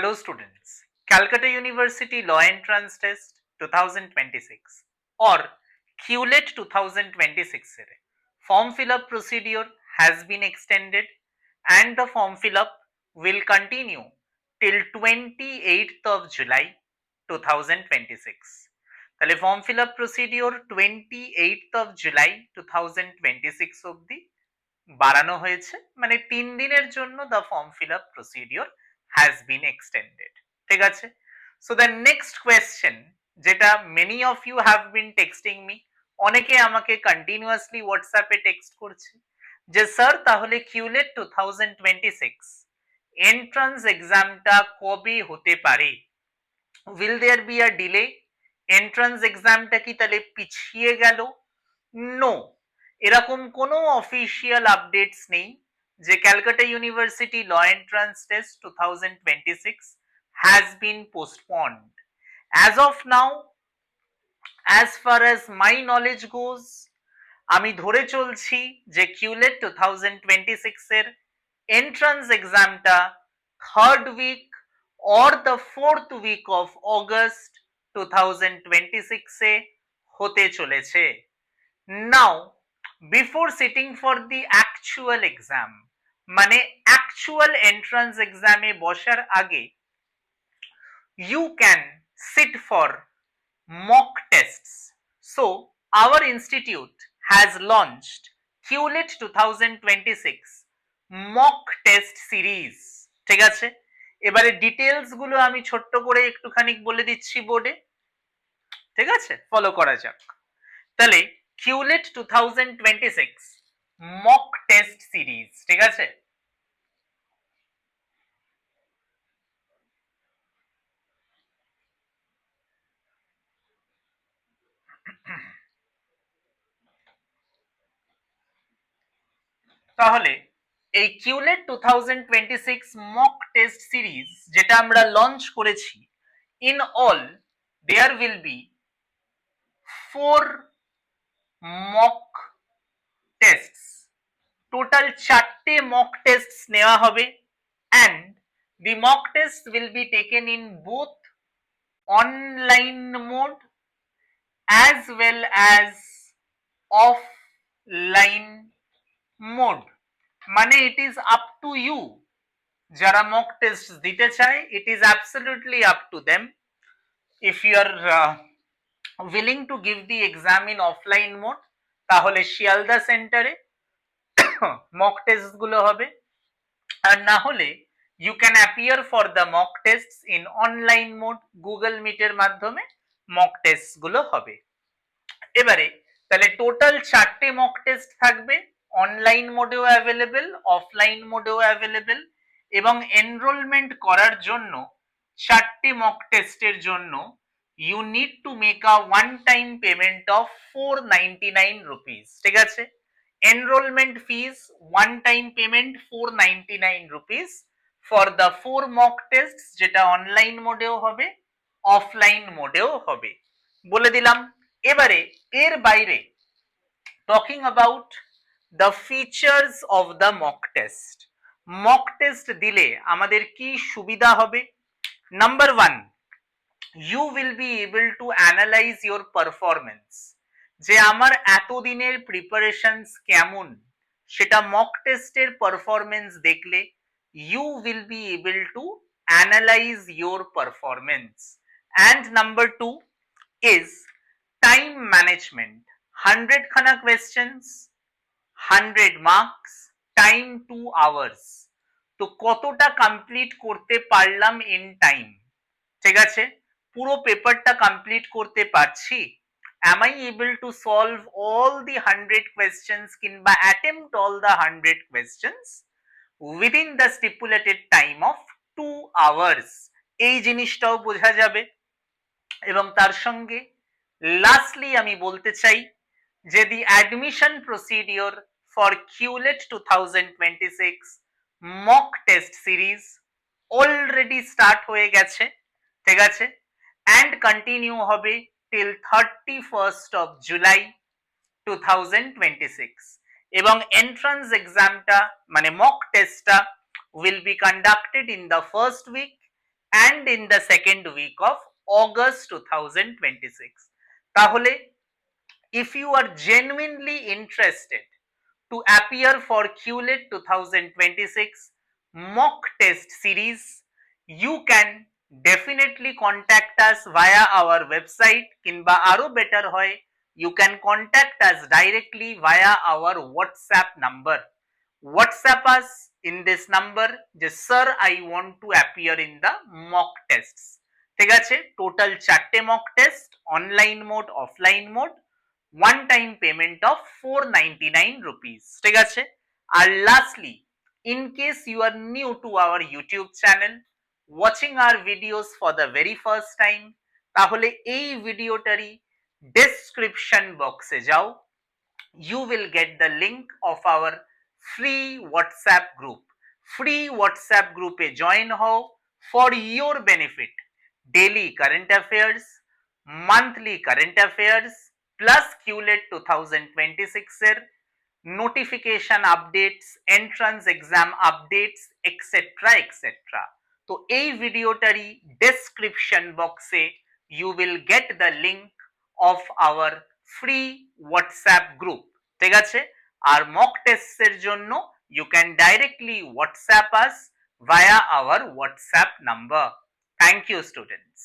Hello students, Calcutta University Law Entrance Test 2026 or Culet 2026 এর form fill up procedure has been extended and the form fill up will continue till 28th of July 2026. তাহলে form fill up procedure 28th of July 2026 অবধি বাড়ানো হয়েছে, মানে 3 দিনের জন্য the form fill up procedure has been extended. ঠিক আছে? So the next question, যেটা many of you have been texting me, অনেকে আমাকে continuously WhatsApp এ টেক্সট করছে যে স্যার তাহলে কিউলেট 2026 এন্ট্রান্স এক্সামটা কবে হতে পারে? Will there be a delay? Entrance এক্সামটা কি তাহলে পিছিয়ে গেল? No, এরকম কোনো অফিসিয়াল আপডেটস নেই যে Calcutta university law entrance test 2026 has been postponed. As of now, as far as my knowledge goes, আমি ধরে চলছি যে কিউলেট 2026 এর এন্ট্রান্স এক্সামটা third week or the fourth week of August 2026 এ হতে চলেছে। Now, before sitting for the actual exam, মানে actual entrance exam এ বসার আগে you can sit for mock tests. So our institute has launched Culet 2026 mock test series. ঠিক আছে, এবারে details গুলো আমি ছোট্ট করে একটুখানি বলে দিচ্ছি বোর্ডে। ঠিক আছে, ফলো করা যাক। তাহলে কিউলেট 2026 মক টেস্ট সিরিজ, ঠিক আছে, তাহলে এই কিউলেট 2026 মক টেস্ট সিরিজ যেটা আমরা লঞ্চ করেছি, in all there will be 4 mock test, total 4টে মক টেস্ট নেওয়া হবে and the mock tests will be taken in both online mode as well as offline mode. মানে it is up to you, যারা mock test দিতে চায় it is absolutely up to them. If you are willing to give the exam in offline mode, তাহলে শিয়ালদা সেন্টারে mock test গুলো হবে, আর না হলে you can appear for the mock tests in online mode, Google Meet এর মাধ্যমে mock tests গুলো হবে। এবারে তাহলে টোটাল 4টে mock test থাকবে, অনলাইন মোডেও অ্যাভেলেবেল, অফলাইন মোডেও অ্যাভেলেবেল, এবং এনরোলমেন্ট করার জন্য 4টে mock টেস্টের জন্য you need to make a one time payment of 499 rupees. ঠিক আছে, enrollment fees one time payment 499 rupees for the 4 mock tests, যেটা অনলাইন মোডেও হবে অফলাইন মোডেও হবে, বলে দিলাম। এবারে এর বাইরে talking about the features of the mock test, mock test দিলে আমাদের কি সুবিধা হবে? Number 1, you will be able to analyze your performance, যে আমার এতদিনের প্রিপারেশনস কেমন সেটা মক টেস্টের পারফরমেন্স দেখলে you will be able to analyze your performance. And number 2 is time management, 100 খানা questions, 100 marks, time 2 hours, তো কতটা কমপ্লিট করতে পারলাম ইন টাইম? ঠিক আছে, পুরো পেপারটা কমপ্লিট করতে পারছি? am I able to solve all the 100 questions কিংবা attempt all the 100 questions within the stipulated time of 2 hours? এই জিনিসটাও বোঝা যাবে। এবং তার সঙ্গে লাস্টলি আমি বলতে চাই যে the admission procedure for Culet 2026 mock test series already start হয়ে গেছে, ঠিক আছে, and continue হবে till 31st of July 2026, এবং entrance examটা মানে mock testটা will be conducted in the first week and in the second week of August 2026. তাহলে if you are genuinely interested to appear for Culet 2026 mock test series, you can definitely contact us via our website কিংবা আরো better হয় you can contact us directly via our WhatsApp number. WhatsApp us in this number যে sir I want to appear in the mock tests. ঠিক আছে, total 4টে mock test, online mode, offline mode, one time payment of 499 rupees. ঠিক আছে, আর lastly, in case you are new to our YouTube channel, watching our videos for the very first time, তাহলে এই ভিডিওটারই description box এ যাও, you will get the link of our free WhatsApp group. Free WhatsApp group A join হও for your benefit. Daily current affairs, monthly current affairs plus Culet 2026 এর notification updates, entrance exam updates etcetera etcetera. তো এই ভিডিওটারই description বক্সে you will get the link of our free WhatsApp group. ঠিক আছে, আর mock টেস্টের জন্য you can directly WhatsApp us via our WhatsApp number. Thank you, students.